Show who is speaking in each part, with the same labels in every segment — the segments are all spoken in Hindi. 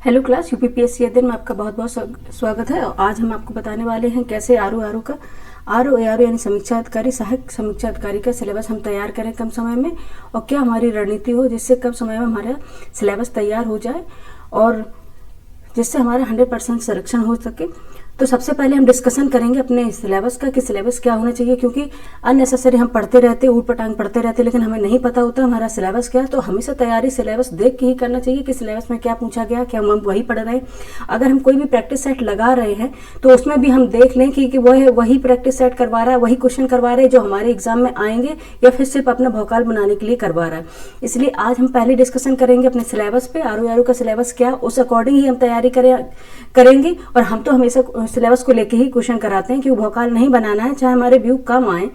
Speaker 1: हेलो क्लास यूपीपीएससी अध्ययन में आपका बहुत बहुत स्वागत है। और आज हम आपको बताने वाले हैं कैसे आर ओ यानी समीक्षा अधिकारी सहायक समीक्षा अधिकारी का सिलेबस हम तैयार करें कम समय में, और क्या हमारी रणनीति हो जिससे कम समय में हमारा सिलेबस तैयार हो जाए और जिससे हमारा 100% सिलेक्शन हो सके। तो सबसे पहले हम डिस्कशन करेंगे अपने सिलेबस का कि सिलेबस क्या होना चाहिए, क्योंकि अननेसेसरी हम पढ़ते रहते, ऊट पटांग पढ़ते रहते, लेकिन हमें नहीं पता होता हमारा सिलेबस क्या है। तो हमेशा तैयारी सिलेबस देख के ही करना चाहिए कि सिलेबस में क्या पूछा गया, क्या हम वही पढ़ रहे हैं। अगर हम कोई भी प्रैक्टिस सेट लगा रहे हैं तो उसमें भी हम देख लें कि वही प्रैक्टिस सेट करवा रहा है, वही क्वेश्चन करवा रहे हैं जो हमारे एग्जाम में आएंगे, या फिर सिर्फ अपना भौकाल बनाने के लिए करवा रहा है। इसलिए आज हम पहले डिस्कशन करेंगे अपने सिलेबस पे, आर का सिलेबस क्या, उस अकॉर्डिंग ही हम तैयारी करेंगे। और हम तो हमेशा सिलेबस को लेके ही क्वेश्चन कराते हैं कि भौकाल नहीं बनाना है, चाहे हमारे व्यू कम आए।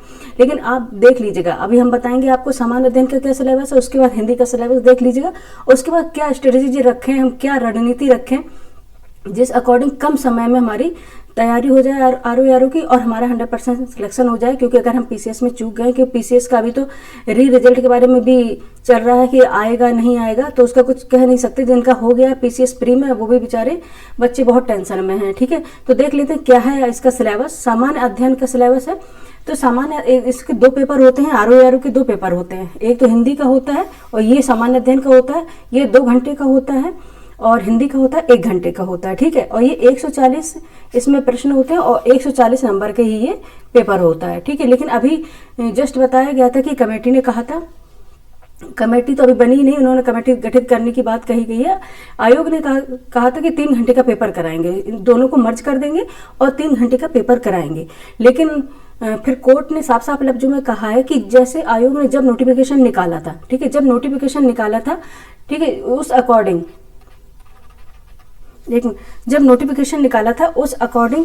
Speaker 1: लेकिन आप देख लीजिएगा, अभी हम बताएंगे आपको सामान्य अध्ययन का क्या सिलेबस है, उसके बाद हिंदी का सिलेबस देख लीजिएगा, उसके बाद क्या स्ट्रेटेजी रखें, हम क्या रणनीति रखें जिस अकॉर्डिंग कम समय में हमारी तैयारी हो जाए आर की और हमारा 100% सिलेक्शन हो जाए। क्योंकि अगर हम पीसीएस में चूक गए, क्योंकि पीसीएस का अभी तो रिजल्ट के बारे में भी चल रहा है कि आएगा नहीं आएगा, तो उसका कुछ कह नहीं सकते। जिनका हो गया पीसीएस प्री में वो भी बेचारे बच्चे बहुत टेंशन में हैं। ठीक है, तो देख लेते हैं क्या है इसका सिलेबस। सामान्य अध्ययन का सिलेबस है। तो सामान्य इसके दो पेपर होते हैं, आर के दो पेपर होते हैं, एक तो हिंदी का होता है और ये सामान्य अध्ययन का होता है। ये 2 घंटे का होता है और हिंदी का होता है 1 घंटे का होता है। ठीक है, और ये 140 इसमें प्रश्न होते हैं और 140 नंबर के ही ये पेपर होता है। ठीक है, लेकिन अभी जस्ट बताया गया था कि कमेटी ने कहा था, कमेटी तो अभी बनी नहीं, उन्होंने कमेटी गठित करने की बात कही गई है। आयोग ने कहा था कि 3 घंटे का पेपर कराएंगे, इन दोनों को मर्ज कर देंगे और 3 घंटे का पेपर कराएंगे। लेकिन फिर कोर्ट ने साफ साफ लफ्जों में कहा है कि जैसे आयोग ने जब नोटिफिकेशन निकाला था, ठीक है, जब नोटिफिकेशन निकाला था, ठीक है, उस अकॉर्डिंग जब नोटिफिकेशन निकाला था उस अकॉर्डिंग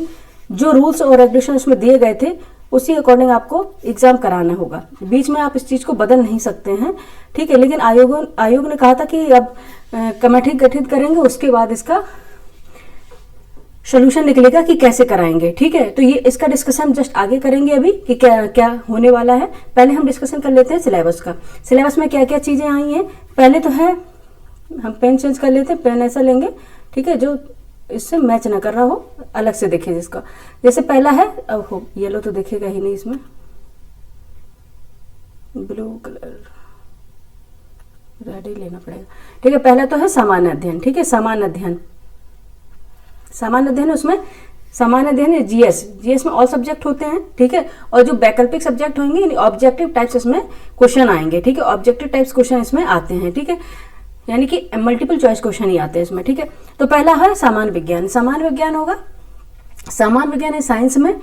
Speaker 1: जो रूल्स और रेगुलेशन उसमें दिए गए थे उसी अकॉर्डिंग आपको एग्जाम कराना होगा। बीच में आप इस चीज़ को बदल नहीं सकते हैं। ठीक है, लेकिन आयोग ने कहा था कि अब कमेटी गठित करेंगे, उसके बाद इसका सोल्यूशन निकलेगा कि कैसे कराएंगे। ठीक है, तो ये इसका डिस्कशन जस्ट आगे करेंगे अभी कि क्या क्या होने वाला है। पहले हम डिस्कशन कर लेते हैं सिलेबस का। सिलेबस में क्या क्या चीज़ें आई हैं। पहले तो है, हम पेन चेंज कर लेते हैं, पेन ऐसा लेंगे, ठीक है, जो इससे मैच ना कर रहा हो, अलग से देखिए जिसका। जैसे पहला है, अब हो येलो तो देखेगा ही नहीं, इसमें ब्लू कलर रेड ही लेना पड़ेगा। ठीक है, पहला तो है सामान्य अध्ययन। ठीक है, सामान्य अध्ययन उसमें सामान्य अध्ययन जीएस में ऑल सब्जेक्ट होते हैं। ठीक है, और जो वैकल्पिक सब्जेक्ट होंगे ऑब्जेक्टिव टाइप्स इसमें क्वेश्चन आएंगे। ठीक है, ऑब्जेक्टिव टाइप्स क्वेश्चन इसमें आते हैं। ठीक है, यानी कि मल्टीपल चॉइस क्वेश्चन ही आते हैं इसमें। ठीक है, तो पहला है सामान्य विज्ञान। सामान्य विज्ञान होगा, सामान्य विज्ञान है साइंस में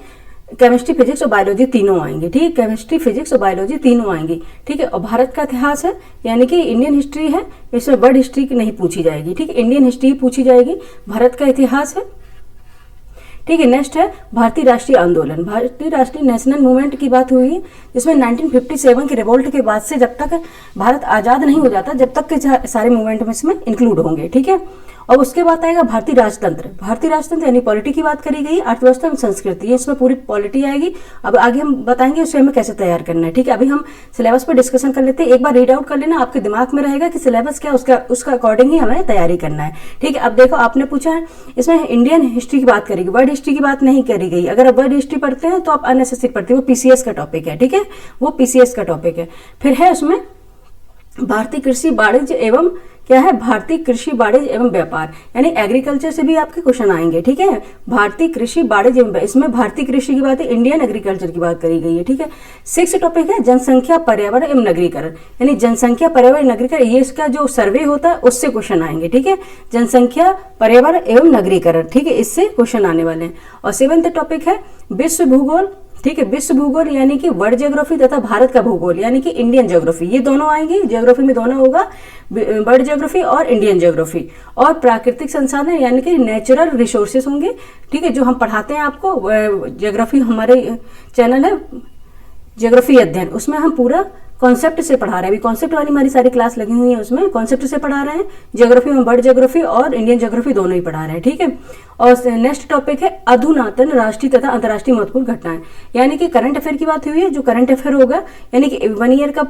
Speaker 1: केमिस्ट्री, फिजिक्स और बायोलॉजी तीनों आएंगे। ठीक है, केमिस्ट्री, फिजिक्स और बायोलॉजी तीनों आएंगी। ठीक है, और भारत का इतिहास है, यानी कि इंडियन हिस्ट्री है, इसमें वर्ल्ड हिस्ट्री की नहीं पूछी जाएगी। ठीक है, इंडियन हिस्ट्री पूछी जाएगी, भारत का इतिहास है। ठीक है, नेक्स्ट है भारतीय राष्ट्रीय आंदोलन। भारतीय राष्ट्रीय नेशनल मूवमेंट की बात हुई है, जिसमें 1957 के रिवोल्ट के बाद से जब तक भारत आज़ाद नहीं हो जाता, जब तक के सारे मूवमेंट में इसमें इंक्लूड होंगे। ठीक है, और उसके बाद आएगा भारतीय राजतंत्र। भारतीय राजतंत्र यानी पॉलिटी की बात करी गई, अर्थव्यवस्था में संस्कृति, इसमें पूरी पॉलिटी आएगी। अब आगे हम बताएंगे उसे हमें कैसे तैयार करना है। ठीक है, अभी हम सिलेबस पर डिस्कशन कर लेते हैं। एक बार रीड आउट कर लेना, आपके दिमाग में रहेगा कि सिलेबस क्या, उसका अकॉर्डिंग ही हमें तैयारी करना है। ठीक है, अब देखो आपने पूछा है इसमें इंडियन हिस्ट्री की बात करेगी, वर्ल्ड हिस्ट्री की बात नहीं करी गई। अगर आप वर्ल्ड हिस्ट्री पढ़ते हैं तो आप अननेसेसरी पढ़ते हैं, वो पीसीएस का टॉपिक है। ठीक है, वो पीसीएस का टॉपिक है। फिर है उसमें भारतीय कृषि वाणिज्य एवं क्या है, भारतीय कृषि वाणिज्य एवं व्यापार, यानी एग्रीकल्चर से भी आपके क्वेश्चन आएंगे। ठीक है, भारतीय कृषि वाणिज्य एवं, इसमें भारतीय कृषि की बात है, इंडियन एग्रीकल्चर की बात करी गई है। ठीक है, 6 टॉपिक है जनसंख्या, पर्यावरण एवं नगरीकरण, यानी जनसंख्या, पर्यावरण, नगरीकरण, ये इसका जो सर्वे होता है उससे क्वेश्चन आएंगे। ठीक है, जनसंख्या, पर्यावरण एवं नगरीकरण। ठीक है, इससे क्वेश्चन आने वाले हैं। और 7वां टॉपिक है विश्व भूगोल। ठीक है, विश्व भूगोल यानी कि वर्ल्ड ज्योग्राफी तथा भारत का भूगोल यानी कि इंडियन ज्योग्राफी, ये दोनों आएंगे। ज्योग्राफी में दोनों होगा, वर्ल्ड ज्योग्राफी और इंडियन ज्योग्राफी। और प्राकृतिक संसाधन यानी कि नेचुरल रिसोर्सेस होंगे। ठीक है, जो हम पढ़ाते हैं आपको ज्योग्राफी, हमारे चैनल है ज्योग्राफी अध्ययन, उसमें हम पूरा कॉन्सेप्ट से पढ़ा रहे हैं। अभी कॉन्सेप्ट वाली हमारी सारी क्लास लगी हुई है, उसमें कॉन्सेप्ट से पढ़ा रहे हैं। ज्योग्राफी में वर्ल्ड ज्योग्राफी और इंडियन ज्योग्राफी दोनों ही पढ़ा रहे हैं, ठीक है। और नेक्स्ट टॉपिक है अधुनातन राष्ट्रीय तथा अंतर्राष्ट्रीय महत्वपूर्ण घटनाएं, यानी कि करंट अफेयर की बात हुई है। जो करंट अफेयर होगा यानी कि 1 ईयर का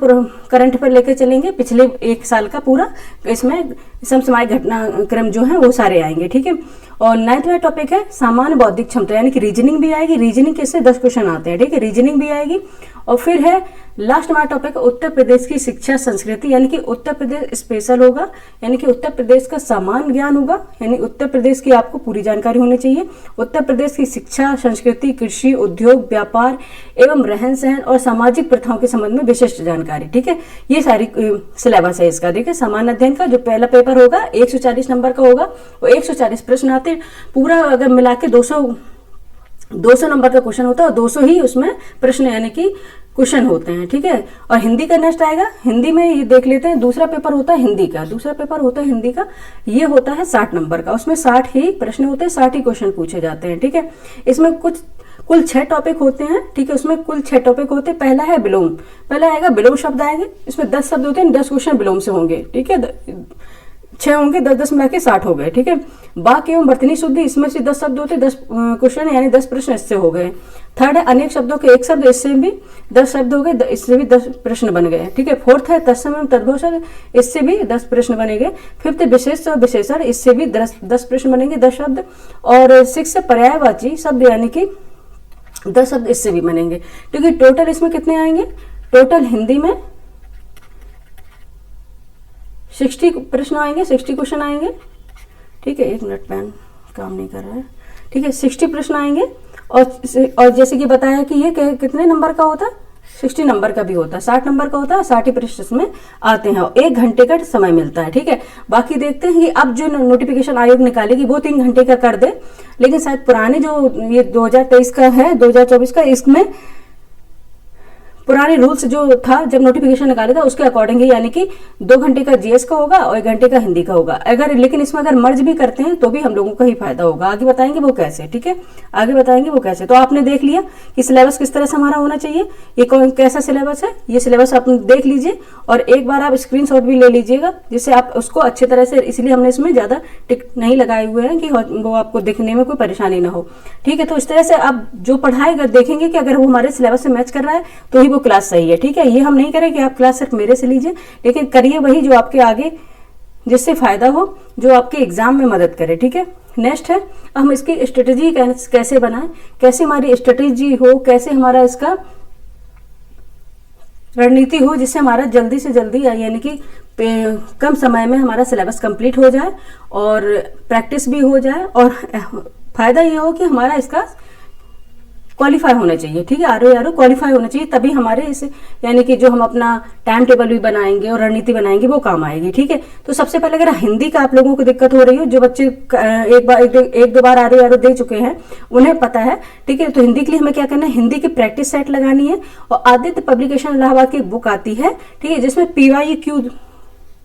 Speaker 1: करंट अफेयर लेकर चलेंगे, पिछले 1 साल का पूरा, इसमें समसामयिक घटनाक्रम जो है वो सारे आएंगे, ठीक है। और 9th में टॉपिक है सामान्य बौद्धिक क्षमता, यानी कि रीजनिंग भी आएगी। रीजनिंग के से 10 क्वेश्चन आते हैं, ठीक है, रीजनिंग भी आएगी। और फिर है लास्ट में टॉपिक उत्तर प्रदेश की शिक्षा संस्कृति, यानी कि उत्तर प्रदेश स्पेशल होगा, यानी कि उत्तर प्रदेश का सामान्य ज्ञान होगा, यानी उत्तर प्रदेश की आपको पूरी जानकारी होनी चाहिए। उत्तर प्रदेश की शिक्षा, संस्कृति, कृषि, उद्योग, व्यापार एवं रहन सहन और सामाजिक प्रथाओं के संबंध में विशिष्ट जानकारी, ठीक है। ये सारी सिलेबस है इसका, ठीक है। सामान्य अध्ययन का जो पहला पेपर होगा 140 नंबर का होगा, वो 140 प्रश्न आते हैं, पूरा अगर मिला के 200 नंबर का क्वेश्चन होता है और 200 ही उसमें प्रश्न यानी कि क्वेश्चन होते हैं, ठीक है। और हिंदी का नेक्स्ट आएगा, हिंदी में ये देख लेते हैं। दूसरा पेपर होता है हिंदी का, दूसरा पेपर होता है हिंदी का, ये होता है 60 नंबर का। उसमें 60 ही प्रश्न होते हैं, 60 ही क्वेश्चन पूछे जाते हैं, ठीक है। इसमें कुल 6 टॉपिक होते हैं, ठीक है। उसमें कुल 6 टॉपिक होते हैं। पहला है विलोम, पहला आएगा विलोम शब्द आएंगे। इसमें 10 शब्द होते हैं, 10 क्वेश्चन विलोम से होंगे, ठीक है। 6 होंगे, 10 मिला के 60 हो गए, ठीक है। वाक्य एवं वर्तनी शुद्धि, इसमें से 10 शब्द होते हैं, 10 क्वेश्चन यानी 10 प्रश्न इससे हो गए। थर्ड है अनेक शब्दों के एक शब्द, इससे भी 10 शब्द हो गए, इससे भी 10 प्रश्न बन गए, ठीक है। फोर्थ है तत्सम एवं तद्भव शब्द, इससे भी 10 प्रश्न बनेंगे। फिफ्थ विशेष और विशेषण, इससे भी 10 प्रश्न बनेंगे, 10 शब्द। और 6 है पर्यायवाची शब्द, यानी कि 10 शब्द इससे भी बनेंगे, ठीक है। टोटल इसमें कितने आएंगे? टोटल हिंदी में 60 प्रश्न आएंगे, 60 क्वेश्चन आएंगे, ठीक है। 1 मिनट, पेन काम नहीं कर रहा है, ठीक है। 60 प्रश्न आएंगे। और जैसे कि बताया कि ये कितने नंबर का होता है? 60 नंबर का भी होता है, 60 नंबर का होता है, 60 प्रश्न इसमें आते हैं। 1 घंटे का समय मिलता है, ठीक है। बाकी देखते हैं कि अब जो नोटिफिकेशन आयोग निकालेगी वो 3 घंटे का कर दे, लेकिन शायद पुराने जो ये 2023 का है, 2024 का, इसमें पुराने रूल्स जो था जब नोटिफिकेशन निकाला था उसके अकॉर्डिंग ही, यानी कि 2 घंटे का जीएस का होगा और 1 घंटे का हिंदी का होगा। लेकिन इसमें अगर मर्ज भी करते हैं तो भी हम लोगों को ही फायदा होगा। आगे बताएंगे वो कैसे, ठीक है, आगे बताएंगे वो कैसे। तो आपने देख लिया कि सिलेबस किस तरह से हमारा होना चाहिए, ये कौन कैसा सिलेबस है, ये सिलेबस आप देख लीजिए और एक बार आप स्क्रीनशॉट भी ले लीजिएगा, जिससे आप उसको अच्छे तरह से, इसलिए हमने इसमें ज्यादा टिक नहीं लगाए हुए हैं कि वो आपको देखने में कोई परेशानी ना हो, ठीक है। तो इस तरह से आप जो पढ़ाएगा देखेंगे कि अगर वो हमारे सिलेबस से मैच कर रहा है तो ही वो क्लास सही है, ठीक है। ये हम नहीं करें कि आप क्लास सिर्फ मेरे से लीजिए, लेकिन करिए वही जो आपके आगे जिससे फायदा हो, जो आपके एग्जाम में मदद करे, ठीक है। नेक्स्ट है हम इसकी स्ट्रेटेजी कैसे बनाएं, कैसे हमारी स्ट्रेटेजी हो, कैसे हमारा इसका रणनीति हो, जिससे हमारा जल्दी से जल्दी यानी कि कम समय में हमारा सिलेबस कंप्लीट हो जाए और प्रैक्टिस भी हो जाए और फायदा ये हो कि हमारा इसका क्वालिफाई होना चाहिए, ठीक है। आरओ क्वालिफाई होना चाहिए, तभी हमारे इस यानी कि जो हम अपना टाइम टेबल भी बनाएंगे और रणनीति बनाएंगे वो काम आएगी, ठीक है। तो सबसे पहले अगर हिंदी का आप लोगों को दिक्कत हो रही हो, जो बच्चे एक दो बार आरओ दे चुके हैं उन्हें पता है, ठीक है। तो हिंदी के लिए हमें क्या करना है, हिंदी की प्रैक्टिस सेट लगानी है। और आदित्य पब्लिकेशन इलाहाबाद की बुक आती है, ठीक है, जिसमें PYQ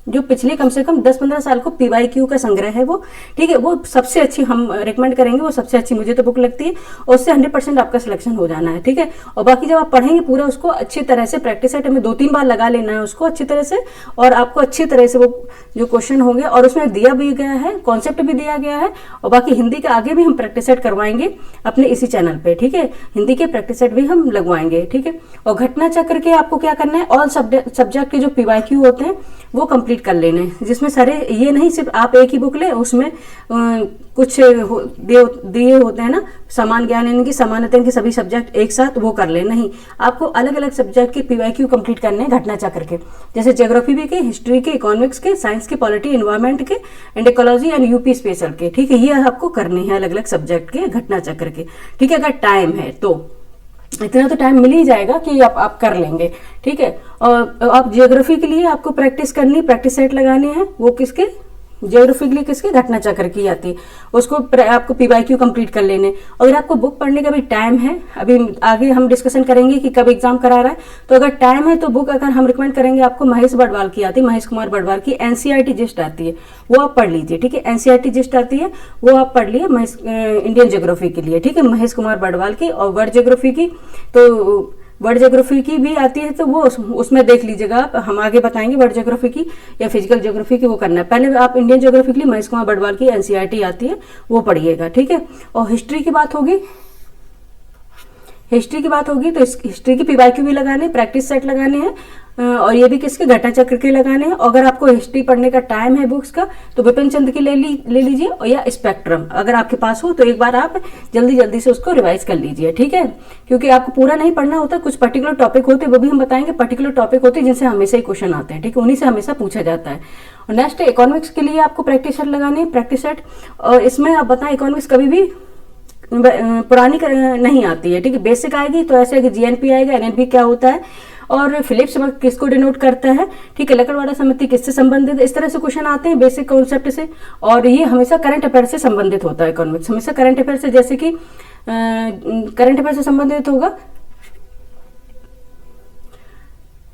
Speaker 1: जो पिछले कम से कम 10-15 साल को PYQ का संग्रह है वो, ठीक है, वो सबसे अच्छी हम रेकमेंड करेंगे, वो सबसे अच्छी मुझे तो बुक लगती है और उससे 100% आपका सिलेक्शन हो जाना है, ठीक है। और बाकी जब आप पढ़ेंगे पूरा उसको अच्छी तरह से प्रैक्टिस सेट में 2-3 बार लगा लेना है उसको अच्छी तरह से, और आपको अच्छी तरह से वो जो क्वेश्चन होंगे और उसमें दिया भी गया है, कॉन्सेप्ट भी दिया गया है। और बाकी हिंदी के आगे भी हम प्रैक्टिस सेट करवाएंगे अपने इसी चैनल पे, ठीक है। हिंदी के प्रैक्टिस सेट भी हम लगवाएंगे, ठीक है। और घटना चक्र के आपको क्या करना है, ऑल सब्जेक्ट के जो PYQ होते हैं वो कंप्लीट कर लेने हैं, जिसमें सारे ये नहीं सिर्फ आप एक ही बुक ले, उसमें कुछ दिए होते हैं ना, समान ज्ञान यानी कि समानता के सभी सब्जेक्ट एक साथ वो कर ले, नहीं, आपको अलग अलग सब्जेक्ट के PYQ कंप्लीट करने हैं घटना चक्र के, जैसे ज्योग्राफी भी के, हिस्ट्री के, इकोनॉमिक्स के, साइंस के, पॉलिटी, एनवायरमेंट के, and ecology and UP special के, ठीक है। ये आपको करने हैं अलग अलग सब्जेक्ट के घटना चक्र के, ठीक है। अगर टाइम है तो इतना तो टाइम मिल ही जाएगा कि आप कर लेंगे, ठीक है। और आप ज्योग्राफी के लिए आपको प्रैक्टिस करनी, प्रैक्टिस सेट लगानी है, वो किसके, ज्योग्राफी के लिए किसके, घटना चक्र की आती है, उसको आपको PYQ कंप्लीट कर लेने। अगर आपको बुक पढ़ने का भी टाइम है, अभी आगे हम डिस्कशन करेंगे कि कब एग्जाम करा रहा है, तो अगर टाइम है तो बुक अगर हम रिकमेंड करेंगे आपको महेश बड़वाल की आती है, महेश कुमार बड़वाल की NCERT जिस्ट आती है, वो आप पढ़ लीजिए, ठीक है। NCERT जिस्ट आती है वो आप पढ़ लिए इंडियन ज्योग्राफी के लिए, ठीक है, महेश कुमार बड़वाल की। और वर्ल्ड ज्योग्राफी की तो वर्ल्ड ज्योग्राफी की भी आती है तो वो उसमें देख लीजिएगा आप, हम आगे बताएंगे वर्ल्ड ज्योग्राफी की या फिजिकल ज्योग्राफी की वो करना है। पहले आप इंडियन ज्योग्राफी के लिए महेश कुमार बड़वाल की एनसीईआरटी आती है वो पढ़िएगा, ठीक है। और हिस्ट्री की बात होगी, हिस्ट्री की बात होगी तो हिस्ट्री की पीवाईक्यू भी लगाने, प्रैक्टिस सेट लगाने हैं, और ये भी किसके, घटना चक्र के लगाने हैं। और अगर आपको हिस्ट्री पढ़ने का टाइम है बुक्स का तो बिपिन चंद्र की ले लीजिए, और या स्पेक्ट्रम अगर आपके पास हो तो एक बार आप जल्दी से उसको रिवाइज कर लीजिए, ठीक है। क्योंकि आपको पूरा नहीं पढ़ना होता, कुछ पर्टिकुलर टॉपिक होते हैं वो भी हम बताएंगे, पर्टिकुलर टॉपिक होते हैं जिनसे हमेशा ही क्वेश्चन आते हैं, ठीक है, उन्हीं से हमेशा पूछा जाता है। और नेक्स्ट इकोनॉमिक्स के लिए आपको प्रैक्टिस सेट लगाने हैं, प्रैक्टिस सेट। और इसमें आप बताएं इकोनॉमिक्स कभी भी पुरानी नहीं आती है, ठीक है, बेसिक आएगी तो ऐसे कि जीएनपी आएगा, एनएनपी क्या होता है और फिलिप्स किसको डिनोट करता है, ठीक है, लकड़वाला समिति किससे संबंधित, इस तरह से क्वेश्चन आते हैं बेसिक कॉन्सेप्ट से। और ये हमेशा करंट अफेयर से संबंधित होता है, इकोनॉमिक्स हमेशा करंट अफेयर से, जैसे कि करंट अफेयर से संबंधित होगा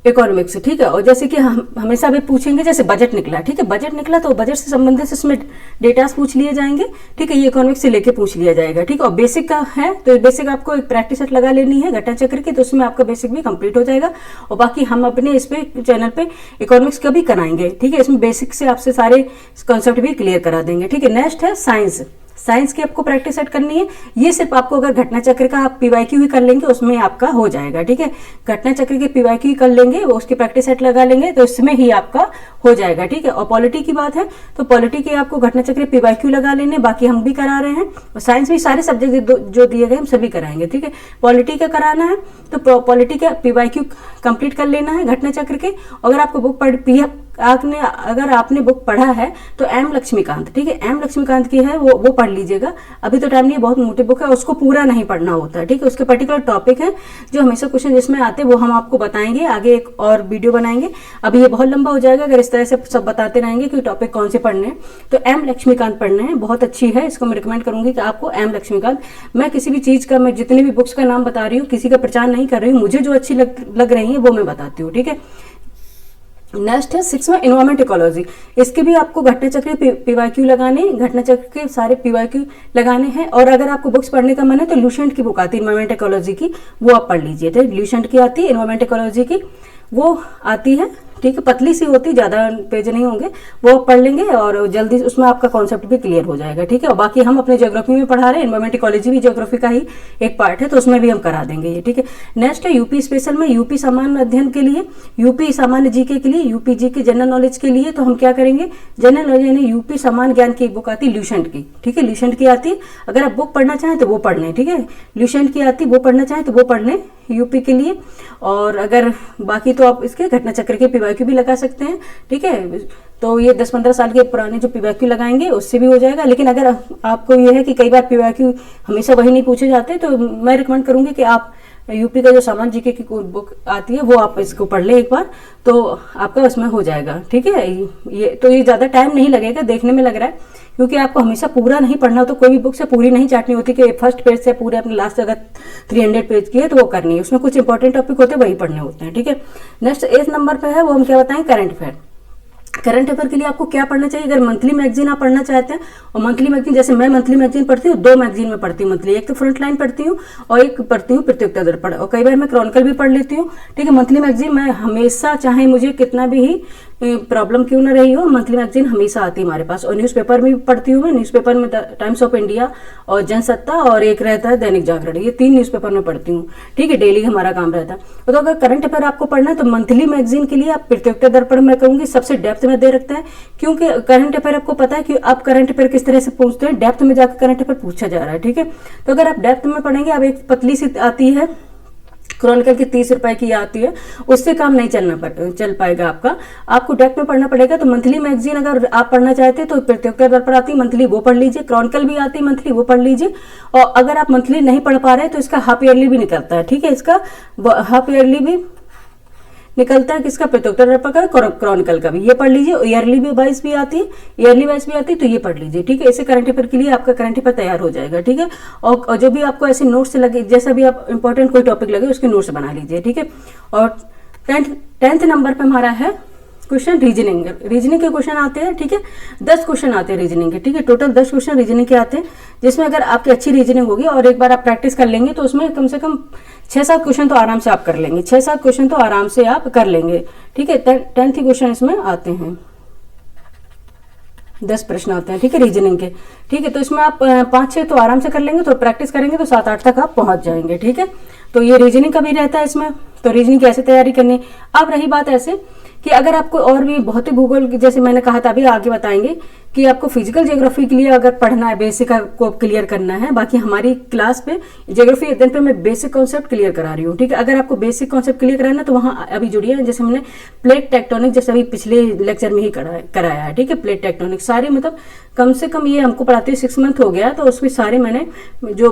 Speaker 1: इकोनॉमिक्स, ठीक है। और जैसे कि हम हमेशा भी पूछेंगे, जैसे बजट निकला, ठीक है, बजट निकला तो बजट से संबंधित इसमें डेटास पूछ लिए जाएंगे, ठीक है, ये इकोनॉमिक्स से लेके पूछ लिया जाएगा, ठीक है। और बेसिक का है तो बेसिक आपको एक प्रैक्टिस सेट लगा लेनी है घटना चक्र की, तो उसमें आपका बेसिक भी कंप्लीट हो जाएगा। और बाकी हम अपने इस पे चैनल पे इकोनॉमिक्स का भी कराएंगे, ठीक है, इसमें बेसिक से आपसे सारे कॉन्सेप्ट भी क्लियर करा देंगे, ठीक है। नेक्स्ट है साइंस, साइंस की आपको प्रैक्टिस सेट करनी है। ये सिर्फ आपको अगर घटना चक्र का आप पीवाईक्यू ही कर लेंगे उसमें आपका हो जाएगा, ठीक है, घटना चक्र के पीवाईक्यू कर लेंगे, उसकी प्रैक्टिस सेट लगा लेंगे तो इसमें ही आपका हो जाएगा, ठीक है। और पॉलिटी की बात है तो पॉलिटी के आपको घटना चक्र पीवाईक्यू लगा लेने, बाकी हम भी करा रहे हैं। और साइंस भी सारे सब्जेक्ट जो दिए गए हम सभी कराएंगे, ठीक है। पॉलिटी का कराना है तो पॉलिटी का पीवाईक्यू कंप्लीट कर लेना है घटना चक्र के। अगर आपको बुक अगर आपने बुक पढ़ा है तो एम लक्ष्मीकांत, ठीक है, एम लक्ष्मीकांत की है वो पढ़ लीजिएगा। अभी तो टाइम नहीं है, बहुत मोटी बुक है, उसको पूरा नहीं पढ़ना होता है, ठीक है। उसके पर्टिकुलर टॉपिक है जो हमेशा क्वेश्चन जिसमें आते हैं वो हम आपको बताएंगे, आगे एक और वीडियो बनाएंगे। अभी ये बहुत लंबा हो जाएगा अगर इस तरह से सब बताते रहेंगे कि टॉपिक कौन से पढ़ने हैं। तो एम लक्ष्मीकांत पढ़ना है, बहुत अच्छी है, इसको मैं रिकमेंड करूंगी कि आपको एम लक्ष्मीकांत। मैं किसी भी चीज का, मैं जितनी भी बुक्स का नाम बता रही हूँ किसी का प्रचार नहीं कर रही हूँ, मुझे जो अच्छी लग रही है वो मैं बताती हूँ, ठीक है। नेक्स्ट है 6वां इन्वायरमेंट इकोलॉजी, इसके भी आपको घटना चक्र पीवाईक्यू लगाने, घटना चक्र के सारे पीवाईक्यू लगाने हैं। और अगर आपको बुक्स पढ़ने का मन है तो लूसेंट की बुक आती है इन्वायरमेंट इकोलॉजी की, वो आप पढ़ लीजिए, ठीक, लूसेंट की आती है इन्वायरमेंट इकोलॉजी की, वो आती है, ठीक है, पतली सी होती, ज्यादा पेज नहीं होंगे, वो आप पढ़ लेंगे और जल्दी उसमें आपका कॉन्सेप्ट भी क्लियर हो जाएगा, ठीक है। और बाकी हम अपने ज्योग्राफी में पढ़ा रहे हैं, इन्वायरमेंट इकोलॉजी भी ज्योग्राफी का ही एक पार्ट है तो उसमें भी हम करा देंगे ये, ठीक है। नेक्स्ट है यूपी स्पेशल में, यूपी सामान्य अध्ययन के लिए, यूपी सामान्य जीके के लिए, यूपी जीके जनरल नॉलेज के लिए, तो हम क्या करेंगे, जनरल नॉलेज यानी यूपी सामान्य ज्ञान की बुक आती है लूसेंट की, ठीक है, लूसेंट की आती है। अगर आप बुक पढ़ना चाहें तो वो पढ़ लें, ठीक है, लूसेंट की आती है, वो पढ़ना चाहें तो वो पढ़ लें यूपी के लिए। और अगर बाकी तो आप इसके घटना चक्र के पीवाईक्यू भी लगा सकते हैं, ठीक है। तो ये 10-15 साल के पुराने जो पीवाईक्यू लगाएंगे उससे भी हो जाएगा। लेकिन अगर आपको ये है कि कई बार पीवाईक्यू हमेशा वही नहीं पूछे जाते तो मैं रिकमेंड करूंगी कि आप यूपी का जो सामान्य जीके की बुक आती है वो आप इसको पढ़ लें एक बार, तो आपका उसमें हो जाएगा, ठीक है। ये ज़्यादा टाइम नहीं लगेगा, देखने में लग रहा है क्योंकि आपको हमेशा पूरा नहीं पढ़ना, तो कोई भी बुक से पूरी नहीं चाटनी होती कि फर्स्ट पेज से पूरे अपने लास्ट अगर 300 पेज की है तो वो करनी है, उसमें कुछ इंपॉर्टेंट टॉपिक होते हैं वही पढ़ने होते हैं, ठीक है। नेक्स्ट 8 नंबर पे है वो हम क्या बताएं, करंट अफेयर। करंट अफेयर के लिए आपको क्या पढ़ना चाहिए, अगर मंथली मैगजीन आप पढ़ना चाहते हैं, और मंथली मैगजीन जैसे मैं मंथली मैगजीन पढ़ती हूँ, 2 मैगजीन में पढ़ती हूँ मंथली, एक तो फ्रंट लाइन पढ़ती हूँ और एक पढ़ती हूँ प्रतियोगिता दर्पण, और कई बार मैं क्रॉनिकल भी पढ़ लेती हूँ, ठीक है। मंथली मैगजीन मैं हमेशा, चाहे मुझे कितना भी ही प्रॉब्लम क्यों ना रही हो, मंथली मैगजीन हमेशा आती है हमारे पास। और न्यूज़पेपर में भी पढ़ती हूँ मैं, न्यूज़पेपर में टाइम्स ऑफ इंडिया और जनसत्ता और एक रहता है दैनिक जागरण, ये 3 न्यूज़पेपर में पढ़ती हूँ, ठीक है, डेली हमारा काम रहता है। तो अगर करंट अफेयर आपको पढ़ना है तो मंथली मैगजीन के लिए आप प्रतियोगिता दर्पण मैं कहूँगी सबसे डेप्थ में दे रखता है, क्योंकि करंट अफेयर आपको पता है कि आप करंट अफेयर किस तरह से पूछते हैं, डेप्थ में जाकर करंट अफेयर पूछा जा रहा है, ठीक है। तो अगर आप डेप्थ में पढ़ेंगे, आप एक पतली सी आती है क्रॉनिकल की 30 रुपए की आती है, उससे काम नहीं चल पाएगा आपका, आपको डेप्थ में पढ़ना पड़ेगा। तो मंथली मैगजीन अगर आप पढ़ना चाहते हैं तो प्रतियोगिता दर्पण आती है मंथली, वो पढ़ लीजिए, क्रॉनिकल भी आती है मंथली, वो पढ़ लीजिए। और अगर आप मंथली नहीं पढ़ पा रहे हैं तो इसका हाफ ईयरली भी निकलता है, ठीक है, इसका हाफ ईयरली भी निकलता है, किसका, प्रतियोगिता दर्पण का, क्रॉनिकल का भी, ये पढ़ लीजिए। ईयरली भी वाइज भी आती है, ईयरली वाइज भी आती है, तो ये पढ़ लीजिए, ठीक है। इससे करंट अफेयर के लिए आपका करंट अफेयर तैयार हो जाएगा, ठीक है। और जो भी आपको ऐसे नोट्स लगे, जैसा भी आप इंपॉर्टेंट कोई टॉपिक लगे उसके नोट्स बना लीजिए, ठीक है। और 10th नंबर पे हमारा है क्वेश्चन रीजनिंग के क्वेश्चन आते हैं, ठीक है। 10 क्वेश्चन आते हैं रीजनिंग के, ठीक है। टोटल 10 क्वेश्चन रीजनिंग के आते हैं, जिसमें अगर आपकी अच्छी रीजनिंग होगी और एक बार आप प्रैक्टिस कर लेंगे तो उसमें कम से कम 6-7 क्वेश्चन तो आराम से आप कर लेंगे, 6-7 क्वेश्चन तो आराम से आप कर लेंगे, ठीक है। 10th क्वेश्चन इसमें आते हैं, 10 प्रश्न आते हैं, ठीक है, रीजनिंग के, ठीक है। तो इसमें आप 5-6 तो आराम से कर लेंगे, तो प्रैक्टिस करेंगे तो 7-8 तक आप पहुंच जाएंगे, ठीक है। तो ये रीजनिंग का भी रहता है इसमें। तो रीजनिंग की ऐसे तैयारी करनी। अब रही बात ऐसे कि अगर आपको और भी भौतिक भूगोल, जैसे मैंने कहा था अभी आगे बताएंगे कि आपको फिजिकल ज्योग्राफी के लिए अगर पढ़ना है, बेसिक को क्लियर करना है। बाकी हमारी क्लास पे ज्योग्राफी अध्ययन पे मैं बेसिक कॉन्सेप्ट क्लियर करा रही हूँ, ठीक है। अगर आपको बेसिक कॉन्सेप्ट क्लियर कराना है तो वहाँ अभी जुड़िए, जैसे हमने प्लेट टेक्टोनिक जैसे अभी पिछले लेक्चर में ही कराया है, ठीक है। प्लेट टेक्टोनिक सारे मतलब कम से कम ये हमको पढ़ाते 6 मंथ हो गया, तो उसमें सारे मैंने जो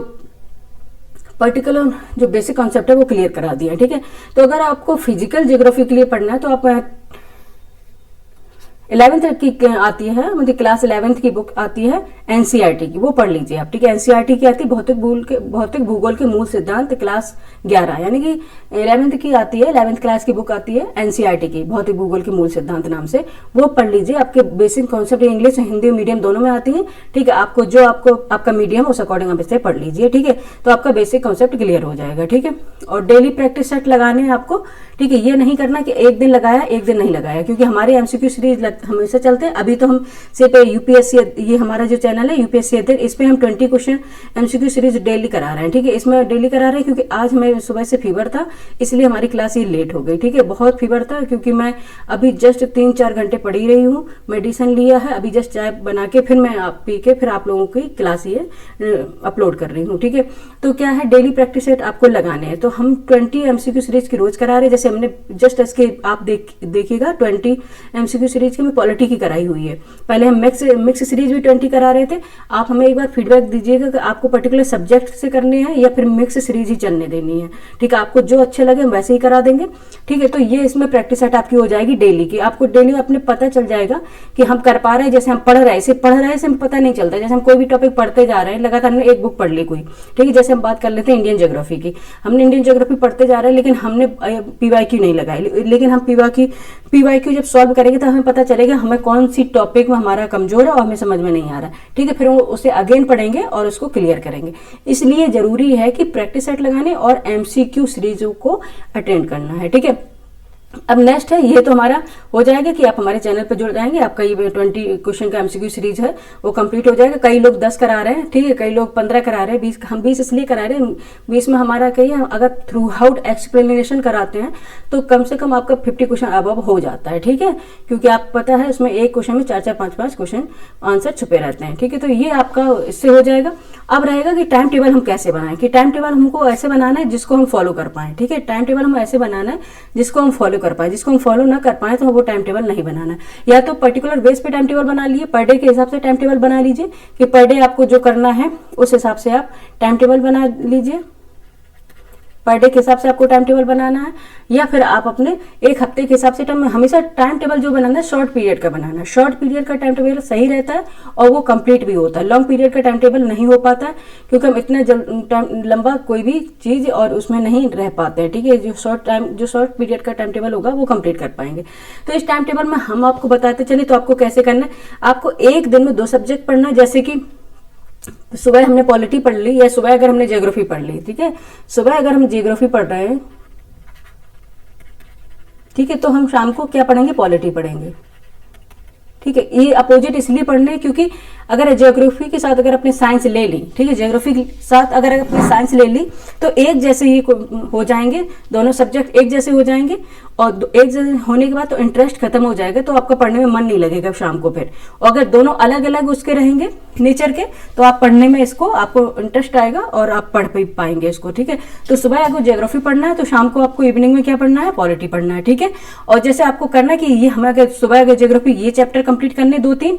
Speaker 1: पर्टिकुलर जो बेसिक कॉन्सेप्ट है वो क्लियर करा दिया है, ठीक है। तो अगर आपको फिजिकल ज्योग्राफी के लिए पढ़ना है तो आप 11th की आती है, मतलब क्लास 11th की बुक आती है एनसीईआरटी की, वो पढ़ लीजिए आप, ठीक है। एनसीईआरटी की आती है भौतिक भूगोल के मूल सिद्धांत क्लास 11, यानी कि 11th की आती है, 11th क्लास की बुक आती है एनसीईआरटी की भौतिक भूगोल के मूल सिद्धांत नाम से, वो पढ़ लीजिए। आपके basic concept English Hindi medium दोनों में आती है, ठीक है। आपको जो आपका मीडियम उस अकॉर्डिंग आप इससे पढ़ लीजिए, ठीक है। तो आपका बेसिक कॉन्सेप्ट क्लियर हो जाएगा, ठीक है। और डेली प्रैक्टिस सेट लगाने हैं आपको, ठीक है। ये नहीं करना कि एक दिन लगाया एक दिन नहीं लगाया, क्योंकि हमारे एमसीक्यू सीरीज हमेशा चलते हैं। अभी तो हम सिर्फ यूपीएससी, ये हमारा जो चैनल है यूपीएससी अध्ययन, इस पे हम 20 क्वेश्चन एमसीक्यू सीरीज डेली करा रहे हैं, ठीक है। इसमें डेली करा रहे हैं क्योंकि आज हमें सुबह से फीवर था, इसलिए हमारी क्लास ये लेट हो गई, ठीक है। बहुत फीवर था क्योंकि मैं अभी जस्ट 3-4 घंटे पढ़ी रही हूँ, मेडिसिन लिया है, अभी जस्ट चाय बना के फिर मैं पी के फिर आप लोगों की क्लास ये अपलोड कर रही हूँ, ठीक है। तो क्या है, डेली प्रैक्टिस सेट आपको लगाने हैं। तो हम 20 एमसीक्यू सीरीज की रोज करा रहे हैं। जैसे हमने जस्ट इसके आप देखिएगा 20 एमसीक्यू सीरीज की मैं पॉलिटी की कराई हुई है। पहले हम मिक्स सीरीज भी 20 करा रहे थे। आप हमें एक बार फीडबैक दीजिएगा कि आपको पर्टिकुलर सब्जेक्ट से करने हैं या फिर मिक्स सीरीज ही चलने देनी है, ठीक है। आपको जो अच्छे लगे हम वैसे ही करा देंगे, ठीक है। तो ये इसमें प्रैक्टिस सेट आपकी हो जाएगी डेली की। आपको डेली अपने पता चल जाएगा कि हम कर पा रहे हैं। जैसे हम पढ़ रहे हैं से हम पता नहीं चलता। जैसे हम कोई भी टॉपिक पढ़ते जा रहे हैं, लगातार हमने एक बुक पढ़ ली कोई, ठीक है। जैसे हम बात कर लेते हैं इंडियन ज्योग्राफी की, हमने इंडियन ज्योग्राफी पढ़ते जा रहे हैं लेकिन हमने पीवाईक्यू नहीं लगाई, लेकिन हम पीवाईक्यू जब सॉल्व करेंगे तो हमें पता चलेगा हमें कौन सी टॉपिक में हमारा कमजोर है और हमें समझ में नहीं आ रहा, ठीक है। फिर उसे अगेन पढ़ेंगे और उसको क्लियर करेंगे। इसलिए जरूरी है कि प्रैक्टिस सेट लगाने और एमसीक्यू सीरीजों को अटेंड करना है, ठीक है। अब नेक्स्ट है, ये तो हमारा हो जाएगा कि आप हमारे चैनल पर जुड़ जाएंगे। आपका ये 20 क्वेश्चन का एमसीक्यू सीरीज है वो कंप्लीट हो जाएगा। कई लोग 10 करा रहे हैं, ठीक है, कई लोग 15 करा रहे हैं, 20 हम 20 इसलिए करा रहे हैं। 20 में हमारा कहीं अगर थ्रू आउट एक्सप्लेनेशन कराते हैं तो कम से कम आपका 50 क्वेश्चन अब हो जाता है, ठीक है। क्योंकि आप पता है उसमें एक क्वेश्चन में 4-4, 5-5 क्वेश्चन आंसर छुपे रहते हैं, ठीक है। तो ये आपका इससे हो जाएगा। अब रहेगा कि टाइम टेबल हम कैसे बनाएं, कि टाइम टेबल हमको ऐसे बनाना है जिसको हम फॉलो कर पाए, ठीक है। टाइम टेबल हम ऐसे बनाना है जिसको हम फॉलो कर पाए, जिसको हम फॉलो ना कर पाए तो वो टाइम टेबल नहीं बनाना है। या तो पर्टिकुलर बेस पे टाइम टेबल बना लिए, पर डे के हिसाब से टाइम टेबल बना लीजिए कि पर डे आपको जो करना है उस हिसाब से आप टाइम टेबल बना लीजिए, पर डे के हिसाब से आपको टाइम टेबल बनाना है। या फिर आप अपने एक हफ्ते के हिसाब से हमेशा टाइम टेबल जो बनाना है शॉर्ट पीरियड का बनाना है। शॉर्ट पीरियड का टाइम टेबल सही रहता है और वो कंप्लीट भी होता है। लॉन्ग पीरियड का टाइम टेबल नहीं हो पाता है क्योंकि हम इतना लंबा कोई भी चीज और उसमें नहीं रह पाते हैं, ठीक है। जो शॉर्ट पीरियड का टाइम टेबल होगा वो कंप्लीट कर पाएंगे। तो इस टाइम टेबल में हम आपको बताते चले तो आपको कैसे करना है। आपको एक दिन में 2 सब्जेक्ट पढ़ना है। जैसे कि सुबह हमने पॉलिटी पढ़ ली या सुबह अगर हमने ज्योग्राफी पढ़ ली, ठीक है। सुबह अगर हम ज्योग्राफी पढ़ रहे हैं, ठीक है, तो हम शाम को क्या पढ़ेंगे, पॉलिटी पढ़ेंगे, ठीक है। ये अपोजिट इसलिए पढ़ने क्योंकि अगर ज्योग्राफी के साथ अगर अपने साइंस ले ली, ठीक है, ज्योग्राफी के साथ अगर अपने साइंस ले ली तो एक जैसे ही हो जाएंगे, दोनों सब्जेक्ट एक जैसे हो जाएंगे और एक जैसे होने के बाद तो इंटरेस्ट खत्म हो जाएगा, तो आपका पढ़ने में मन नहीं लगेगा शाम को फिर। और अगर दोनों अलग अलग उसके रहेंगे नेचर के तो आप पढ़ने में इसको आपको इंटरेस्ट आएगा और आप पढ़ पाएंगे इसको, ठीक है। तो सुबह आपको ज्योग्राफी पढ़ना है तो शाम को आपको इवनिंग में क्या पढ़ना है, पॉलिटी पढ़ना है, ठीक है। और जैसे आपको करना है कि ये हमें अगर सुबह अगर ज्योग्राफी ये चैप्टर कंप्लीट करने 2-3,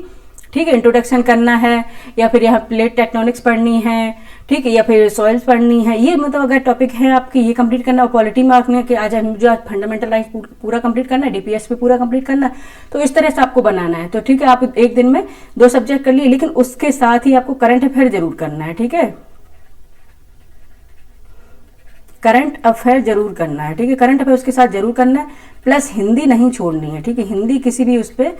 Speaker 1: ठीक है, इंट्रोडक्शन करना है या फिर यहाँ प्लेट टेक्टोनिक्स पढ़नी है, ठीक है, या फिर सॉइल्स पढ़नी है, ये मतलब अगर टॉपिक है आपकी ये कंप्लीट करना। और पॉलिटी में आपने कि आज मुझे फंडामेंटल पूरा कंप्लीट करना है, डीपीएस पे पूरा कंप्लीट करना है, तो इस तरह से आपको बनाना है। तो ठीक है, आप एक दिन में 2 सब्जेक्ट कर लिए, लेकिन उसके साथ ही आपको करंट अफेयर जरूर करना है, ठीक है। करंट अफेयर जरूर करना है, ठीक है, करंट अफेयर उसके साथ जरूर करना है, प्लस हिंदी नहीं छोड़नी है, ठीक है, हिंदी किसी भी उस पर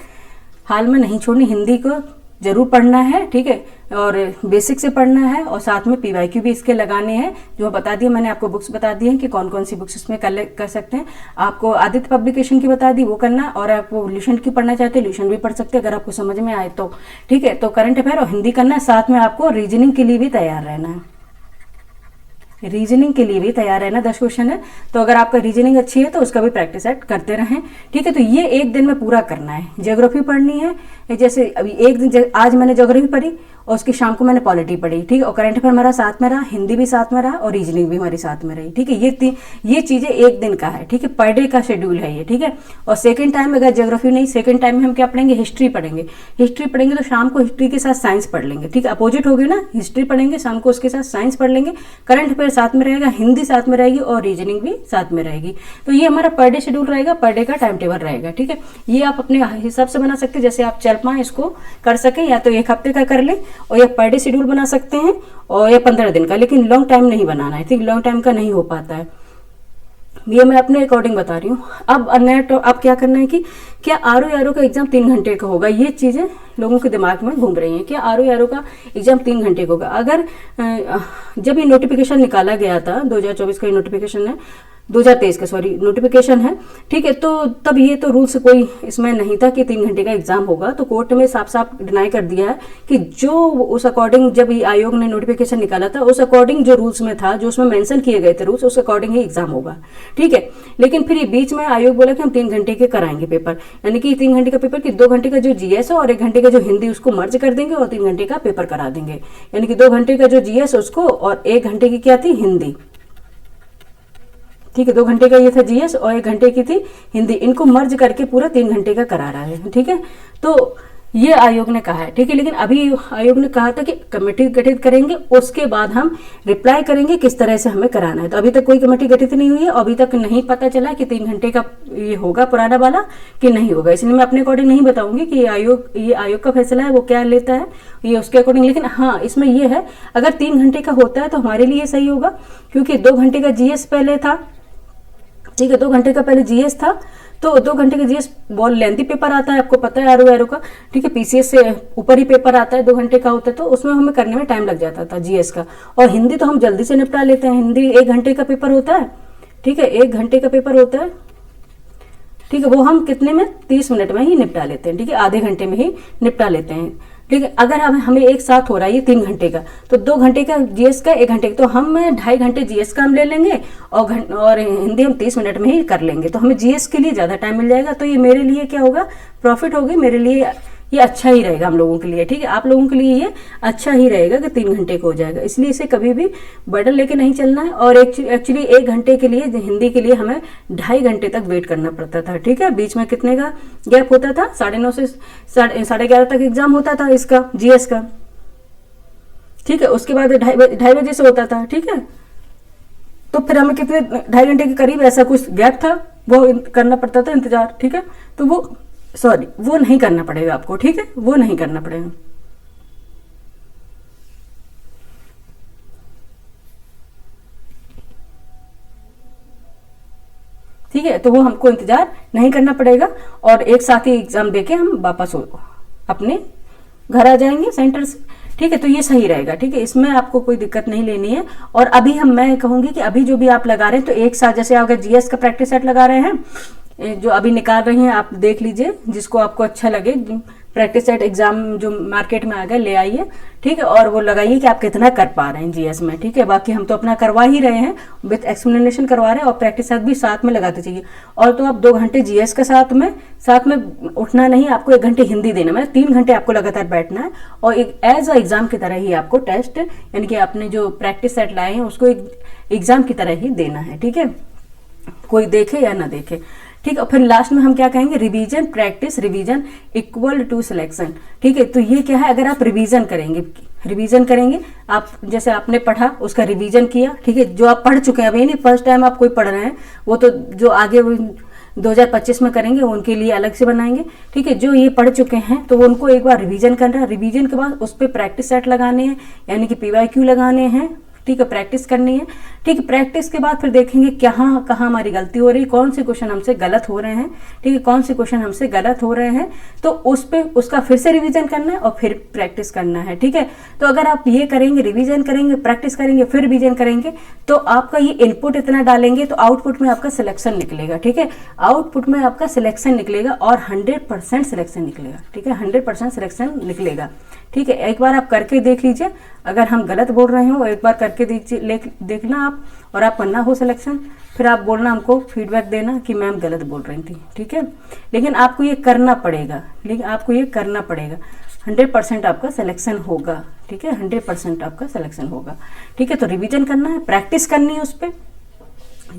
Speaker 1: हाल में नहीं छोड़नी, हिंदी को जरूर पढ़ना है, ठीक है, और बेसिक से पढ़ना है, और साथ में पीवाईक्यू भी इसके लगाने हैं, जो बता दिए मैंने आपको, बुक्स बता दी हैं कि कौन कौन सी बुक्स इसमें कर सकते हैं। आपको आदित्य पब्लिकेशन की बता दी, वो करना, और आपको ल्यूशन की पढ़ना चाहते हैं ल्यूशन भी पढ़ सकते हैं अगर आपको समझ में आए तो, ठीक है। तो करंट अफेयर और हिंदी करना है, साथ में आपको रीजनिंग के लिए भी तैयार रहना है, रीजनिंग के लिए भी तैयार रहना। 10 क्वेश्चन है, तो अगर आपका रीजनिंग अच्छी है तो उसका भी प्रैक्टिस सेट करते रहें, ठीक है। तो ये एक दिन में पूरा करना है। ज्योग्राफी पढ़नी है, जैसे अभी एक दिन आज मैंने ज्योग्राफी पढ़ी और उसकी शाम को मैंने पॉलिटी पढ़ी, ठीक है, और करंट अफेयर हमारा साथ में रहा, हिंदी भी साथ में रहा और रीजनिंग भी हमारी साथ में रही, ठीक है। ये चीजें एक दिन का है, ठीक है, पर डे का शेड्यूल है ये, ठीक है। और सेकंड टाइम अगर ज्योग्राफी नहीं, सेकंड टाइम में हम क्या पढ़ेंगे, हिस्ट्री पढ़ेंगे। हिस्ट्री पढ़ेंगे तो शाम को हिस्ट्री के साथ साइंस पढ़ लेंगे, ठीक है, अपोजिट होगी ना, हिस्ट्री पढ़ेंगे शाम को उसके साथ साइंस पढ़ लेंगे, करंट अफेयर साथ में रहेगा, हिंदी साथ में रहेगी और रीजनिंग भी साथ में रहेगी। तो ये हमारा पर डे शेड्यूल रहेगा, पर डे का टाइम टेबल रहेगा, ठीक है। ये आप अपने हिसाब से बना सकते हैं, जैसे आप चल पाए इसको कर सकें, या तो 1 हफ्ते का कर ले और या पर डे शेड्यूल बना सकते हैं, और या 15 दिन का, लेकिन लॉन्ग टाइम नहीं बनाना है, ठीक, लॉन्ग टाइम का नहीं हो पाता है। ये मैं अपने अकॉर्डिंग बता रही हूँ। अब क्या करना है कि क्या आरओ का एग्जाम 3 घंटे का होगा, ये चीजें लोगों के दिमाग में घूम रही हैं। क्या आरओ का एग्जाम 3 घंटे का होगा? अगर जब ये नोटिफिकेशन निकाला गया था, 2024 का ये नोटिफिकेशन है, 2023 का सॉरी नोटिफिकेशन है, ठीक है, तो तब ये तो रूल्स कोई इसमें नहीं था कि 3 घंटे का एग्जाम होगा। तो कोर्ट में साफ साफ डिनाई कर दिया है कि जो उस अकॉर्डिंग जब ये आयोग ने नोटिफिकेशन निकाला था, उस अकॉर्डिंग जो रूल्स में था, जो उसमें मेंशन किए गए थे रूल्स, उस अकॉर्डिंग ही एग्जाम होगा, ठीक है। लेकिन फिर ये बीच में आयोग बोला कि हम 3 घंटे के कराएंगे पेपर, यानी कि 3 घंटे का पेपर कि 2 घंटे का जो जीएस है और 1 घंटे का जो हिंदी उसको मर्ज कर देंगे और 3 घंटे का पेपर करा देंगे, यानी कि 2 घंटे का जो जीएस उसको और 1 घंटे की क्या थी, हिंदी, ठीक है। 2 घंटे का ये था जीएस और 1 घंटे की थी हिंदी, इनको मर्ज करके पूरा 3 घंटे का करा रहा है, ठीक है। तो ये आयोग ने कहा है, ठीक है। लेकिन अभी आयोग ने कहा था कि कमेटी गठित करेंगे, उसके बाद हम रिप्लाई करेंगे किस तरह से हमें कराना है। तो अभी तक कोई कमेटी गठित नहीं हुई है, अभी तक नहीं पता चला कि 3 घंटे का ये होगा पुराना वाला कि नहीं होगा, इसलिए मैं अपने अकॉर्डिंग नहीं बताऊंगी कि ये आयोग का फैसला है, वो क्या लेता है ये उसके अकॉर्डिंग। लेकिन हाँ, इसमें ये है, अगर 3 घंटे का होता है तो हमारे लिए सही होगा, क्योंकि 2 घंटे का जीएस पहले था, ठीक है, 2 घंटे का पहले जीएस था, तो 2 घंटे का जीएस बहुत लेंथी पेपर आता है, आपको पता है आरओ का, ठीक है, पीसीएस से ऊपर ही पेपर आता है, 2 घंटे का होता है, तो उसमें हमें करने में टाइम लग जाता था जीएस का। और हिंदी तो हम जल्दी से निपटा लेते हैं, हिंदी 1 घंटे का पेपर होता है, ठीक है, 1 घंटे का पेपर होता है, ठीक है, वो हम कितने में 30 मिनट में ही निपटा लेते हैं, ठीक है, आधे घंटे में ही निपटा लेते हैं, ठीक है। अगर हमें एक साथ हो रहा है ये 3 घंटे का, तो 2 घंटे का जीएस का, 1 घंटे का, तो हम 2.5 घंटे जीएस का हम ले लेंगे और हिंदी हम 30 मिनट में ही कर लेंगे, तो हमें जीएस के लिए ज़्यादा टाइम मिल जाएगा। तो ये मेरे लिए क्या होगा, प्रॉफिट होगी, मेरे लिए ये अच्छा ही रहेगा हम लोगों के लिए, ठीक है, आप लोगों के लिए ये अच्छा ही रहेगा कि 3 घंटे का हो जाएगा। इसलिए इसे कभी भी बर्डन लेके नहीं चलना है। और एक्चुअली 1 घंटे के लिए हिंदी के लिए हमें 2.5 घंटे तक वेट करना पड़ता था, ठीक है, बीच में कितने का गैप होता था, 9:30 से 11:30 तक एग्जाम होता था इसका जीएस का, ठीक है, उसके बाद 2:30 बजे से होता था, ठीक है। तो फिर हमें कितने 2.5 घंटे के करीब ऐसा कुछ गैप था, वो करना पड़ता था इंतजार, ठीक है। तो वो नहीं करना पड़ेगा आपको, ठीक है, वो नहीं करना पड़ेगा। ठीक है, तो वो हमको इंतजार नहीं करना पड़ेगा और एक साथ ही एग्जाम देके हम वापस अपने घर आ जाएंगे सेंटर से, ठीक है। तो ये सही रहेगा, ठीक है, इसमें आपको कोई दिक्कत नहीं लेनी है। और अभी मैं कहूंगी कि अभी जो भी आप लगा रहे हैं, तो एक साथ, जैसे अगर जीएस का प्रैक्टिस सेट लगा रहे हैं, जो अभी निकाल रही हैं, आप देख लीजिए जिसको आपको अच्छा लगे, प्रैक्टिस सेट एग्जाम जो मार्केट में आ गया ले आइए, ठीक है, और वो लगाइए कि आप कितना कर पा रहे हैं जीएस में, ठीक है। बाकी हम तो अपना करवा ही रहे हैं, विथ एक्सप्लेनेशन करवा रहे हैं और प्रैक्टिस सेट भी साथ में लगाते चाहिए। और तो आप 2 घंटे जीएस का साथ में उठना नहीं, आपको 1 घंटे हिंदी देना, मतलब 3 घंटे आपको लगातार बैठना है और एक एज अ एग्जाम की तरह ही आपको टेस्ट, यानी कि आपने जो प्रैक्टिस सेट लाए हैं उसको एक एग्जाम की तरह ही देना है, ठीक है, कोई देखे या ना देखे, ठीक है। और फिर लास्ट में हम क्या कहेंगे, revision practice revision equal to selection, ठीक है। तो ये क्या है, अगर आप रिवीजन करेंगे, आप जैसे आपने पढ़ा उसका रिवीजन किया, ठीक है, जो आप पढ़ चुके हैं, अभी नहीं फर्स्ट टाइम आप कोई पढ़ रहे हैं, वो तो जो आगे 2025 में करेंगे उनके लिए अलग से बनाएंगे, ठीक है। जो ये पढ़ चुके हैं तो उनको एक बार रिवीजन करना है, रिवीजन के बाद उस पर प्रैक्टिस सेट लगाने हैं, यानी कि पीवाईक्यू लगाने हैं, ठीक है, प्रैक्टिस करनी है, ठीक है। प्रैक्टिस के बाद फिर देखेंगे कहाँ कहाँ हमारी गलती हो रही, कौन से क्वेश्चन हमसे गलत हो रहे हैं, ठीक है, कौन से क्वेश्चन हमसे गलत हो रहे हैं, तो उस पे उसका फिर से रिवीजन करना है और फिर प्रैक्टिस करना है, ठीक है। तो अगर आप ये करेंगे, रिवीजन करेंगे, प्रैक्टिस करेंगे, फिर रिवीजन करेंगे, तो आपका ये इनपुट इतना डालेंगे तो आउटपुट में आपका सिलेक्शन निकलेगा, ठीक है। आउटपुट में आपका सिलेक्शन निकलेगा और 100% सिलेक्शन निकलेगा, ठीक है, 100% सिलेक्शन निकलेगा, ठीक है। एक बार आप करके देख लीजिए, अगर हम गलत बोल रहे हो एक बार करके देखना आप, और आप करना हो सिलेक्शन, फिर आप बोलना, हमको फीडबैक देना कि मैम गलत बोल रही थी, ठीक है। लेकिन आपको ये करना पड़ेगा, लेकिन आपको ये करना पड़ेगा, 100% आपका सिलेक्शन होगा, ठीक है, 100% आपका सिलेक्शन होगा, ठीक है। तो रिवीजन करना है, प्रैक्टिस करनी है, उस पर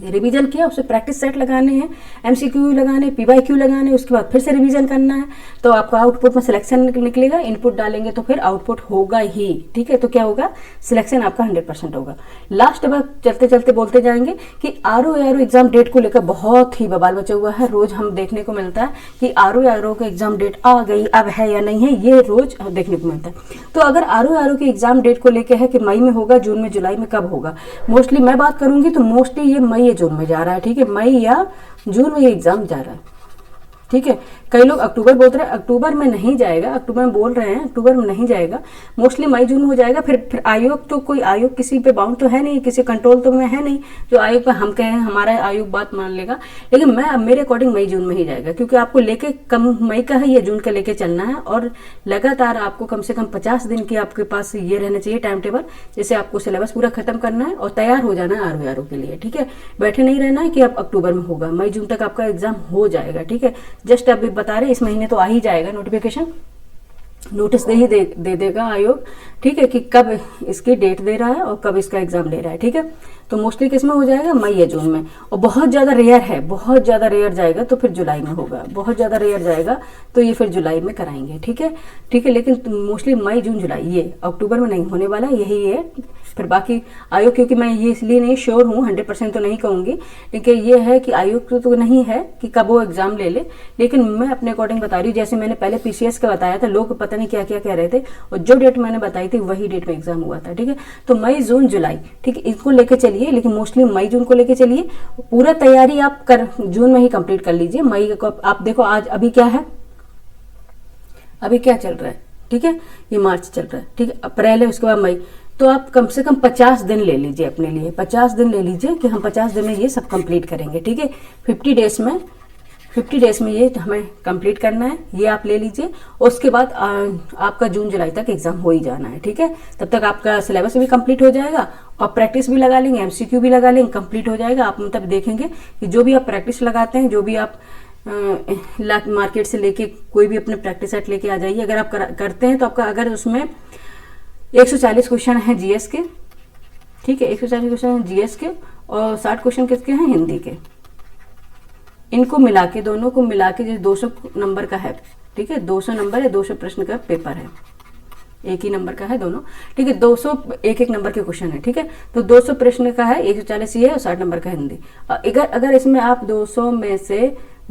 Speaker 1: रिवीजन किया, उससे प्रैक्टिस सेट लगाने हैं, एमसीक्यू लगाने, पीवाईक्यू लगाने, उसके बाद फिर से रिवीजन करना है, तो आपका आउटपुट में सिलेक्शन निकलेगा। इनपुट डालेंगे तो फिर आउटपुट होगा ही, ठीक है। तो क्या होगा, सिलेक्शन आपका 100% होगा। लास्ट बार चलते चलते बोलते जाएंगे कि आरओ एग्जाम डेट को लेकर बहुत ही बवाल मचा हुआ है। रोज हम देखने को मिलता है कि आरओ के एग्जाम डेट आ गई, अब है या नहीं है, ये रोज देखने को मिलता है। तो अगर आरओ के एग्जाम डेट को लेकर है कि मई में होगा, जून में, जुलाई में, कब होगा, मोस्टली मैं बात करूंगी तो मोस्टली ये मई या जून में जा रहा है, ठीक है, मई या जून में ये एग्जाम जा रहा है, ठीक है। कई लोग अक्टूबर बोल रहे हैं, अक्टूबर में नहीं जाएगा, अक्टूबर में बोल रहे हैं, अक्टूबर में नहीं जाएगा, मोस्टली मई जून में हो जाएगा। फिर आयोग तो कोई आयोग किसी पे बाउंड तो है नहीं, किसी कंट्रोल तो में है नहीं जो आयोग पे हम कहें हमारा आयोग बात मान लेगा। लेकिन मैं मेरे अकॉर्डिंग मई जून में ही जाएगा, क्योंकि आपको लेके कम मई का है या जून का लेके चलना है, और लगातार आपको कम से कम 50 दिन की आपके पास ये रहना चाहिए टाइम टेबल, जिससे आपको सिलेबस पूरा खत्म करना है और तैयार हो जाना है आरओ के लिए, ठीक है। बैठे नहीं रहना है कि अब अक्टूबर में होगा, मई जून तक आपका एग्जाम हो जाएगा, ठीक है। जस्ट अभी बता रहे इस महीने तो आ ही जाएगा नोटिफिकेशन, नोटिस दे देगा आयोग, ठीक है, कि कब इसकी डेट दे रहा है और कब इसका एग्जाम ले रहा है, ठीक है। तो मोस्टली किस में हो जाएगा, मई या जून में, और बहुत ज़्यादा रेयर है, बहुत ज़्यादा रेयर जाएगा तो फिर जुलाई में होगा, बहुत ज़्यादा रेयर जाएगा तो ये फिर जुलाई में कराएंगे, ठीक है, ठीक है। लेकिन मोस्टली मई जून जुलाई, ये अक्टूबर में नहीं होने वाला, यही है। फिर बाकी आयोग, क्योंकि मैं ये इसलिए नहीं श्योर हूँ, 100% तो नहीं कहूँगी, लेकिन ये है कि आयोग तो नहीं है कि कब वो एग्जाम ले ले, लेकिन मैं अपने अकॉर्डिंग बता रही हूँ। जैसे मैंने पहले पीसीएस का बताया था, लोग पता नहीं क्या क्या कह रहे थे, और जो डेट मैंने बताई थी वही डेट में एग्जाम हुआ था, ठीक है। तो मई जून जुलाई, ठीक है, इसको लेके चलिए, लेकिन मोस्टली मई जून को लेके चलिए। पूरा तैयारी आप जून में ही कंप्लीट कर लीजिए। मई को आप देखो, आज अभी क्या है, अभी क्या चल रहा है, ठीक है, ये मार्च चल रहा है, ठीक है, अप्रैल है, उसके बाद मई, तो आप कम से कम 50 दिन ले लीजिए अपने लिए, 50 दिन ले लीजिए कि हम 50 दिन में ये सब कंप्लीट करेंगे, ठीक है। 50 डेज में ये हमें कंप्लीट करना है, ये आप ले लीजिए। उसके बाद आपका जून जुलाई तक एग्जाम हो ही जाना है, ठीक है। तब तक आपका सिलेबस भी कंप्लीट हो जाएगा और प्रैक्टिस भी लगा लेंगे, एमसीक्यू भी लगा लेंगे, कंप्लीट हो जाएगा। आप मतलब देखेंगे कि जो भी आप प्रैक्टिस लगाते हैं, जो भी आप मार्केट से लेके कोई भी अपने प्रैक्टिस सेट लेके आ जाइए। अगर आप करते हैं तो आपका, अगर उसमें 140 क्वेश्चन है जीएस के, ठीक है, 140 क्वेश्चन है जीएस के और 60 क्वेश्चन किसके हैं, हिंदी के। इनको मिला के, दोनों को मिला के, जैसे 200 नंबर का है, ठीक है, 200 नंबर है, 200 प्रश्न का पेपर है, एक ही नंबर का है दोनों, ठीक है, 200 एक नंबर के क्वेश्चन है, ठीक है। तो 200 प्रश्न का है, 140 ये है और 60 नंबर का हिंदी। अगर इसमें आप 200 में से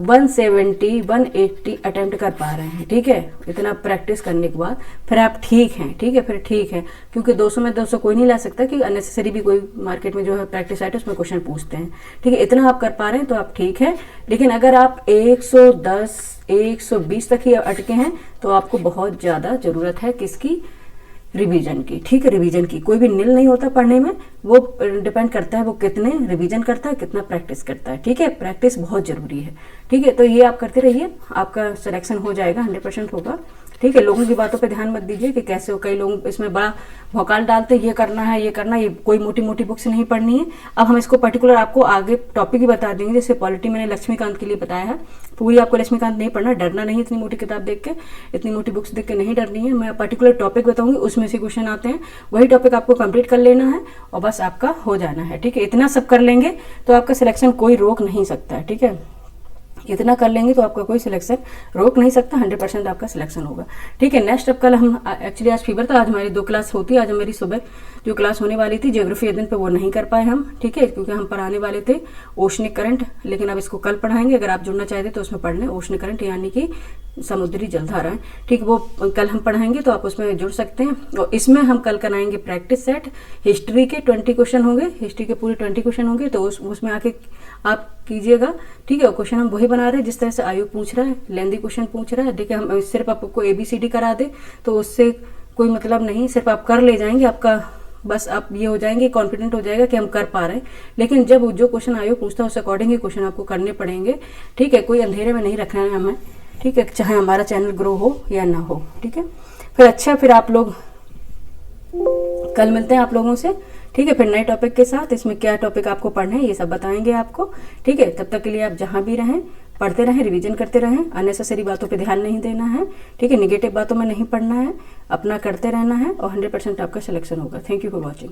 Speaker 1: 170 180 अटेम्प्ट कर पा रहे हैं, ठीक है, इतना प्रैक्टिस करने के बाद, फिर आप ठीक हैं, ठीक है, फिर ठीक है। क्योंकि 200 में 200 कोई नहीं ला सकता, कि अननेसेसरी भी कोई मार्केट में जो है प्रैक्टिस आइट उसमें क्वेश्चन पूछते हैं, ठीक है। इतना आप कर पा रहे हैं तो आप ठीक है। लेकिन अगर आप 110 120 तक ही अटके हैं तो आपको बहुत ज़्यादा ज़रूरत है किसकी, रिवीजन की, ठीक है, रिवीजन की। कोई भी नील नहीं होता पढ़ने में, वो डिपेंड करता है वो कितने रिवीजन करता है, कितना प्रैक्टिस करता है, ठीक है। प्रैक्टिस बहुत जरूरी है, ठीक है। तो ये आप करते रहिए, आपका सिलेक्शन हो जाएगा, 100% होगा, ठीक है। लोगों की बातों पे ध्यान मत दीजिए कि कैसे हो, कई लोग इसमें बड़ा भौकाल डालते, ये करना है, ये करना है, ये कोई मोटी मोटी बुक से नहीं पढ़नी है। अब हम इसको पर्टिकुलर आपको आगे टॉपिक ही बता देंगे। जैसे पॉलिटी मैंने लक्ष्मीकांत के लिए बताया है, पूरी आपको लक्ष्मीकांत नहीं पढ़ना, डरना नहीं, इतनी मोटी किताब देख के, इतनी मोटी बुक्स देख के नहीं डरनी है। मैं पर्टिकुलर टॉपिक बताऊंगी, उसमें से क्वेश्चन आते हैं, वही टॉपिक आपको कंप्लीट कर लेना है और बस आपका हो जाना है, ठीक है। इतना सब कर लेंगे तो आपका सिलेक्शन कोई रोक नहीं सकता है, ठीक है। इतना कर लेंगे तो आपका कोई सिलेक्शन रोक नहीं सकता, 100% आपका सिलेक्शन होगा। ठीक है, नेक्स्ट अब कल हम एक्चुअली आज फीवर था, आज हमारी 2 क्लास होती है। आज हमारी सुबह जो क्लास होने वाली थी ज्योग्राफी के दिन पे वो नहीं कर पाए हम, ठीक है, क्योंकि हम पढ़ाने वाले थे ओशनिक करंट, लेकिन अब इसको कल पढ़ाएंगे। अगर आप जुड़ना चाहते तो उसमें पढ़ लें, ओशनिक करंट यानी कि समुद्री जलधाराएं, ठीक, वो कल हम पढ़ाएंगे तो आप उसमें जुड़ सकते हैं। और इसमें हम कल कराएंगे प्रैक्टिस सेट, हिस्ट्री के 20 क्वेश्चन होंगे, हिस्ट्री के पूरे 20 क्वेश्चन होंगे, तो उसमें आके आप कीजिएगा। ठीक है, क्वेश्चन हम वही बना रहे हैं जिस तरह से आयोग पूछ रहा है, लेंदी क्वेश्चन पूछ रहा है। ठीक है, हम सिर्फ आपको ABCD करा दे तो उससे कोई मतलब नहीं, सिर्फ आप कर ले जाएंगे, आपका बस आप ये हो जाएंगे, कॉन्फिडेंट हो जाएगा कि हम कर पा रहे हैं। लेकिन जब जो क्वेश्चन आयोग पूछता है उस अकॉर्डिंग ही क्वेश्चन आपको करने पड़ेंगे। ठीक है, कोई अंधेरे में नहीं रखना है हमें, ठीक है, चाहे हमारा चैनल ग्रो हो या ना हो। ठीक है, फिर अच्छा, फिर आप लोग कल मिलते हैं आप लोगों से। ठीक है, फिर नए टॉपिक के साथ, इसमें क्या टॉपिक आपको पढ़ना है ये सब बताएंगे आपको। ठीक है, तब तक के लिए आप जहां भी रहें पढ़ते रहें, रिवीजन करते रहें, अननेसेसरी बातों पे ध्यान नहीं देना है। ठीक है, निगेटिव बातों में नहीं पढ़ना है, अपना करते रहना है और 100% आपका सिलेक्शन होगा। Thank you for watching.